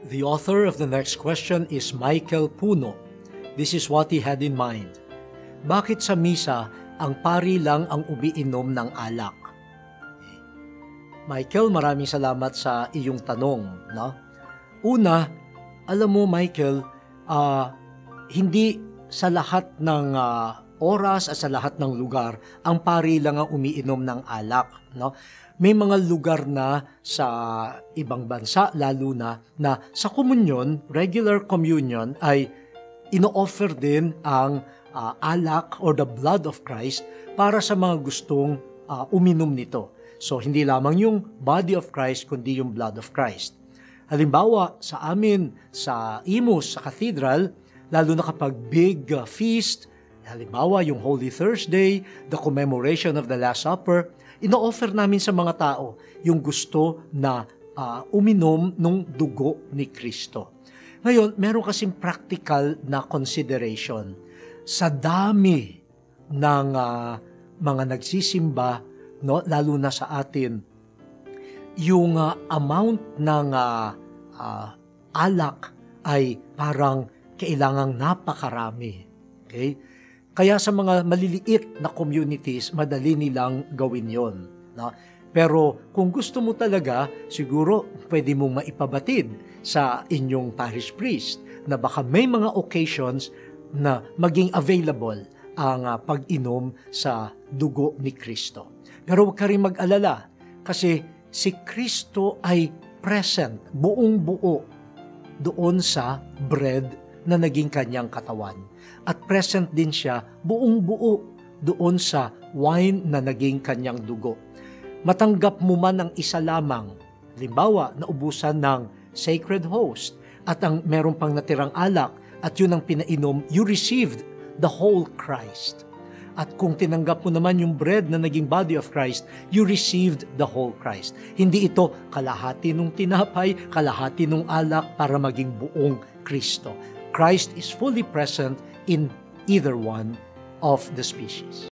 The author of the next question is Michael Puno. This is what he had in mind. Bakit sa misa, ang pari lang ang umiinom ng alak? Michael, maraming salamat sa iyong tanong. No? Una, alam mo Michael, hindi sa lahat ng oras at sa lahat ng lugar, ang pari lang ang umiinom ng alak. No? May mga lugar na sa ibang bansa, lalo na sa komunyon, regular communion, ay ino-offer din ang alak or the blood of Christ para sa mga gustong uminom nito. So, hindi lamang yung body of Christ, kundi yung blood of Christ. Halimbawa, sa amin, sa Imus, sa cathedral, lalo na kapag big feast, halimbawa yung Holy Thursday, the commemoration of the Last Supper, ino-offer namin sa mga tao yung gusto na uminom ng dugo ni Kristo. Ngayon, meron kasing practical na consideration. Sa dami ng mga nagsisimba, no, lalo na sa atin, yung amount ng alak ay parang kailangang napakarami. Okay? Kaya sa mga maliliit na communities, madali nilang gawin yon. No? Pero kung gusto mo talaga, siguro pwede mong maipabatid sa inyong parish priest na baka may mga occasions na maging available ang pag-inom sa dugo ni Kristo. Pero huwag ka rin mag-alala kasi si Kristo ay present, buong buo doon sa bread na naging kanyang katawan. At present din siya buong buo doon sa wine na naging kanyang dugo. Matanggap mo man ang isa lamang, halimbawa, naubusan ng sacred host at ang meron pang natirang alak at yun ang pinainom, you received the whole Christ. At kung tinanggap mo naman yung bread na naging body of Christ, you received the whole Christ. Hindi ito kalahati nung tinapay, kalahati nung alak para maging buong Kristo. Christ is fully present in either one of the species.